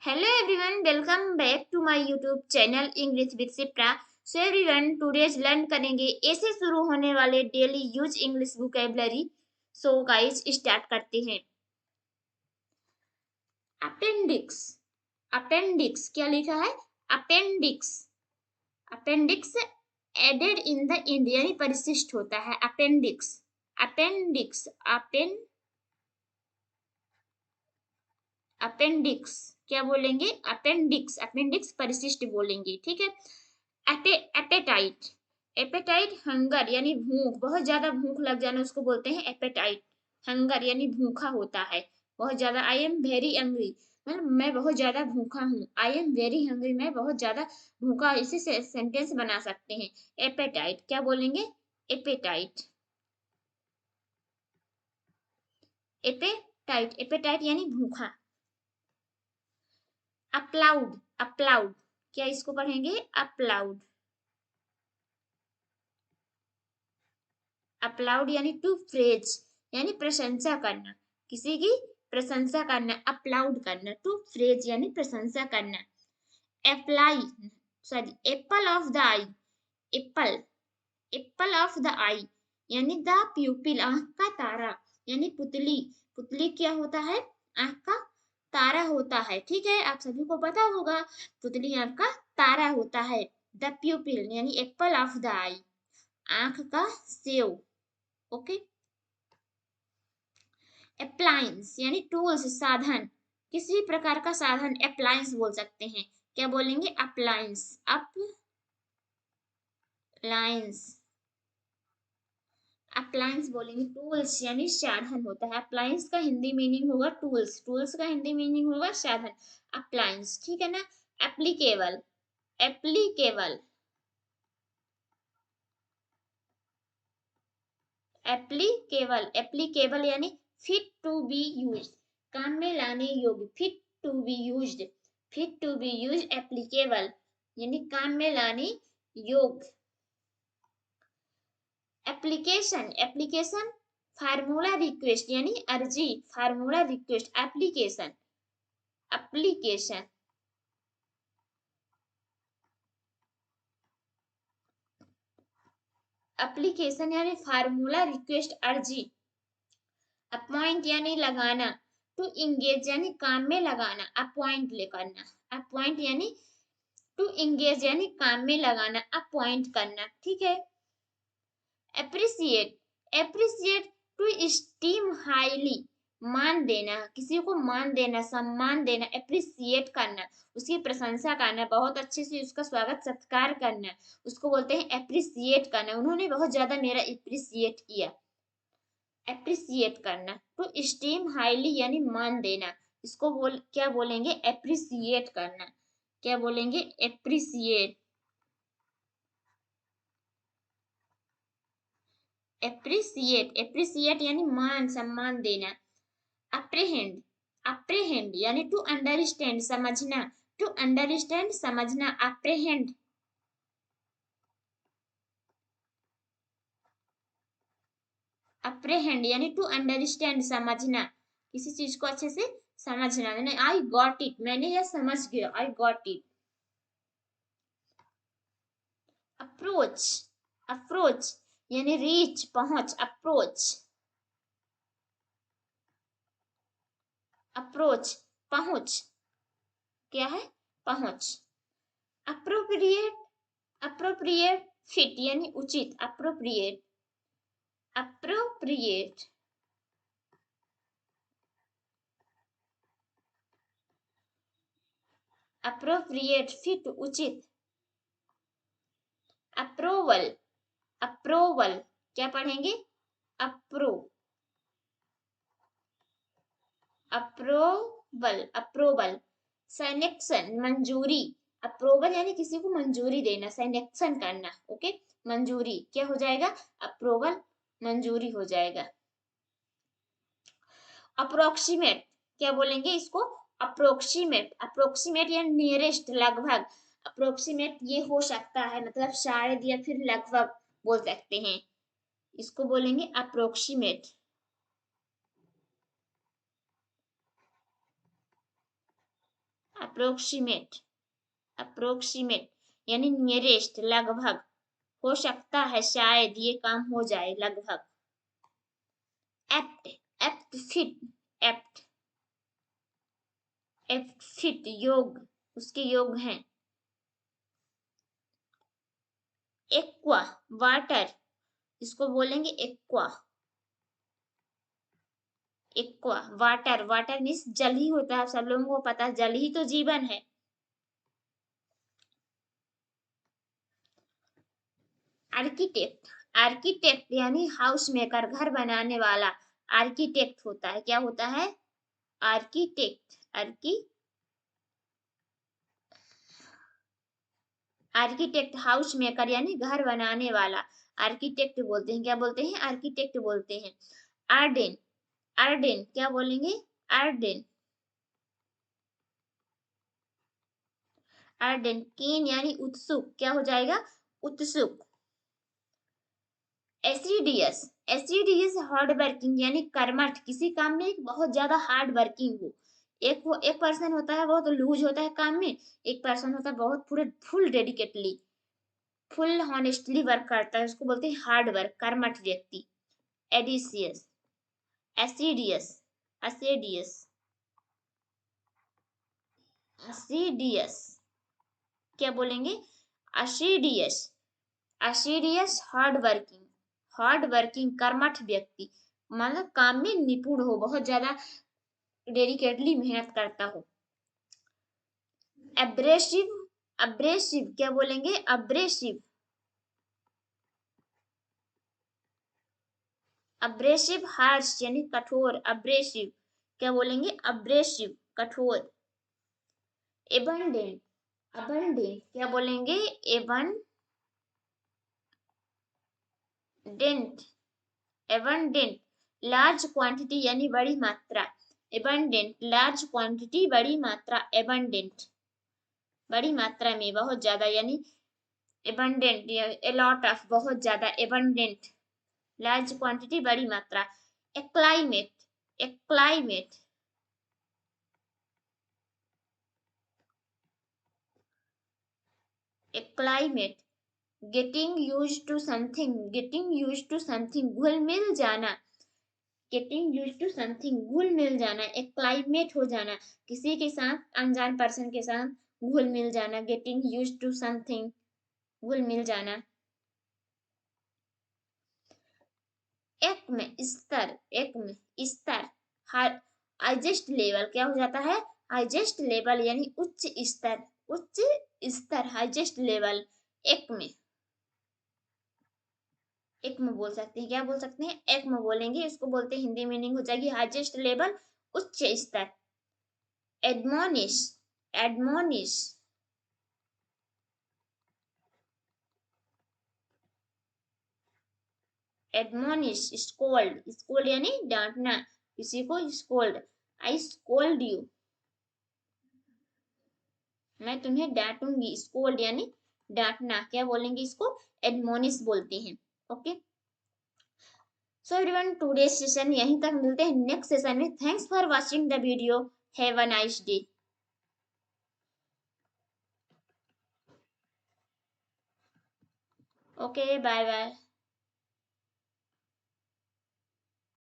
Hello everyone, welcome back to my YouTube channel English with Shipra. So everyone, today's learn करेंगे ऐसे शुरू होने वाले daily use English vocabulary. So guys start करते हैं. Appendix. Appendix क्या लिखा है? Appendix. Appendix added in the end यानी परिशिष्ट होता है. अपेंडिक्स. अपेंडिक्स. अपेंडिक्स क्या बोलेंगे? अपेंडिक्स. अपेंडिक्स परिशिष्ट बोलेंगे. ठीक है. एपेटाइट. एपेटाइट हंगर यानी भूख, बहुत ज्यादा भूख लग जाना उसको बोलते हैं एपेटाइट. हंगर यानी भूखा होता है बहुत ज्यादा. आई एम वेरी हंग्री मतलब मैं बहुत ज्यादा भूखा हूँ. आई एम वेरी हंग्री मैं बहुत ज्यादा भूखा. इसी से सेंटेंस बना सकते हैं. एपेटाइट क्या बोलेंगे? एपेटाइट. एपेटाइट. एपेटाइट यानी भूखा. अप्लाउड. अप्लाउड क्या इसको पढ़ेंगे? अप्लाउड. अप्लाउड यानी टू फ्रेज यानी प्रशंसा करना, किसी की प्रशंसा करना. अप्लाउड करना. टू फ्रेज यानी प्रशंसा करना. Apply sorry apple of the eye. Apple. Apple of the eye यानी द प्यूपिल आंख का तारा यानी पुतली. पुतली क्या होता है? आंख का तारा होता है. ठीक है, आप सभी को पता होगा पुतली आंख का तारा होता है. द प्यूपिल यानी एप्पल ऑफ द आई आंख का सेव. ओके. अप्लायंस यानी टूल्स साधन, किसी भी प्रकार का साधन अप्लायंस बोल सकते हैं. क्या बोलेंगे? अप्लायंस. अप्लायंस. अप्लायंस बोलेंगे. टूल्स यानी साधन होता है. अप्लायंस का हिंदी मीनिंग होगा टूल्स. टूल्स का हिंदी मीनिंग होगा साधन. अप्लायंस. ठीक है ना. एप्लीकेबल. एप्लीकेबल. एप्लीकेबल. एप्लीकेबल यानी फिट टू बी यूज, काम में लाने योग्य. Fit to be used. Fit to be use. Applicable यानी काम में लाने योग्य. एप्लीकेशन. एप्लीकेशन फार्मूला रिक्वेस्ट यानी अर्जी. Formula request. Application. Application. Application यानी फार्मूला रिक्वेस्ट अर्जी. अपॉइंट यानी लगाना. टू इंगेज यानी काम में लगाना. अपॉइंट ले करना. अपॉइंट यानी टू इंगेज यानी काम में लगाना. अपॉइंट करना. ठीक है. Appreciate. Appreciate to esteem highly, मान देना, किसी को मान देना, सम्मान देना. एप्रिसिएट करना, उसकी प्रशंसा करना, बहुत अच्छे से उसका स्वागत सत्कार करना, उसको बोलते हैं एप्रिसिएट करना. उन्होंने बहुत ज्यादा मेरा एप्रिसिएट किया. एप्रिसिएट करना. टू स्टीम हाईली यानी मान देना. इसको क्या बोलेंगे? एप्रिसिएट करना. क्या बोलेंगे? एप्रिसिएट. एप्रिसिएट. एप्रिसिएट यानी मान सम्मान देना. अप्रेहेंड. अप्रेहेंड यानी टू अंडरस्टैंड समझना. टू अंडरस्टैंड समझना. अप्रेहेंड. अप्रेहेंड यानी टू अंडरस्टैंड समझना, किसी चीज को अच्छे से समझना. यानी आई गॉट इट, मैंने यह समझ गया. I got it. Approach. Approach यानी रीच पहुंच. अप्रोच. अप्रोच पहुंच. क्या है? पहुंच. अप्रोप्रिएट. अप्रोप्रिएट फिट यानी उचित. अप्रोप्रिएट. अप्रोप्रिएट. अप्रोप्रिएट फिट उचित. अप्रोवल. अप्रोवल क्या पढ़ेंगे? अप्रो. अप्रोवल. अप्रोवल. सैनेक्शन मंजूरी. अप्रोवल यानी किसी को मंजूरी देना, सैनेक्शन करना. ओके. मंजूरी क्या हो जाएगा? अप्रोवल. मंजूरी हो जाएगा. अप्रोक्सीमेट. क्या बोलेंगे इसको? अप्रोक्सीमेट. अप्रोक्सीमेट या नियरेस्ट लगभग. अप्रोक्सीमेट ये हो सकता है मतलब शायद या फिर लगभग बोल सकते हैं. इसको बोलेंगे अप्रोक्सीमेट, अप्रोक्सीमेट यानी नियरेस्ट, लगभग, हो सकता है, शायद ये काम हो जाए, लगभग। Apt, apt fit, apt, apt fit योग, उसके योग हैं। एक्वा, वाटर, इसको बोलेंगे aqua, aqua water, water means जल ही होता है, सब लोगों को पता है जल ही तो जीवन है। आर्किटेक्ट, आर्किटेक्ट यानी हाउस मेकर, घर बनाने वाला, आर्किटेक्ट होता है, क्या होता है, आर्किटेक्ट, आर्किटेक्ट हाउस मेकर यानी घर बनाने वाला, आर्किटेक्ट बोलते हैं, क्या बोलते हैं, आर्किटेक्ट बोलते हैं। आर्डेन, आर्डेन क्या बोलेंगे, आर्डेन, आर्डेन कीन यानी उत्सुक, क्या हो जाएगा, उत्सुक। एसिडियस, एसिडियस हार्ड वर्किंग यानी कर्मठ, किसी काम में एक बहुत ज्यादा हार्ड वर्किंग हो। एक पर्सन होता है बहुत लूज होता है काम में, एक पर्सन होता है बहुत पूरे full dedicatedly, full honestly work करता है, उसको बोलते हैं हार्ड वर्क, कर्मठ व्यक्ति। एडिसियस, एसिडियस, एसिडियस, एसिडियस क्या बोलेंगे, एसिडियस, एसिडियस हार्ड वर्किंग, हार्ड वर्किंग कर्मठ व्यक्ति, मतलब काम में निपुण हो, बहुत ज्यादा डेडिकेटली मेहनत करता हो। एब्रेसिव, अब्रेसिव क्या बोलेंगे, अब्रेसिव, अब्रेसिव हार्श यानी कठोर, अब्रेसिव क्या बोलेंगे, अब्रेसिव कठोर। एबंडेंट, अबंडेंट क्या बोलेंगे, एबंडेंट, एबंडेंट लार्ज क्वांटिटी यानी बड़ी मात्रा, एबंडेंट लार्ज क्वांटिटी बड़ी मात्रा, एबंडेंट बड़ी मात्रा में, बहुत ज्यादा यानी एबंडेंट, ए लॉट ऑफ, बहुत ज्यादा, एबंडेंट लार्ज क्वांटिटी बड़ी मात्रा। Acclimate, acclimate, acclimate getting used to something, getting used to something घुल मिल जाना, गेटिंग यूज्ड टू समथिंग घुल मिल जाना, एक्लाइमेट हो जाना, किसी के साथ, अनजान पर्सन के साथ घुल मिल जाना, गेटिंग यूज्ड टू समथिंग घुल मिल जाना। एक में स्तर, एक में स्तर, हाईएस्ट लेवल क्या हो जाता है, हाईएस्ट लेवल यानी उच्च स्तर, उच्च स्तर, हाईएस्ट लेवल। एक में, एक में बोल सकते हैं, क्या बोल सकते हैं, एक में बोलेंगे, इसको बोलते हैं, हिंदी मीनिंग हो जाएगी हाईएस्ट लेवल, उच्च स्तर। Admonish, admonish, admonish scold, scold यानी डांटना, किसी को स्कोल्ड, आई स्कोल्ड यू, मैं तुम्हें डांटूंगी, स्कोल्ड यानी डांटना, क्या बोलेंगे इसको, एडमोनिश बोलते हैं। Okay, so everyone today session यहीं तक, मिलते हैं नेक्स्ट सेशन में। Thanks for watching the video, have a nice day. Okay, bye bye.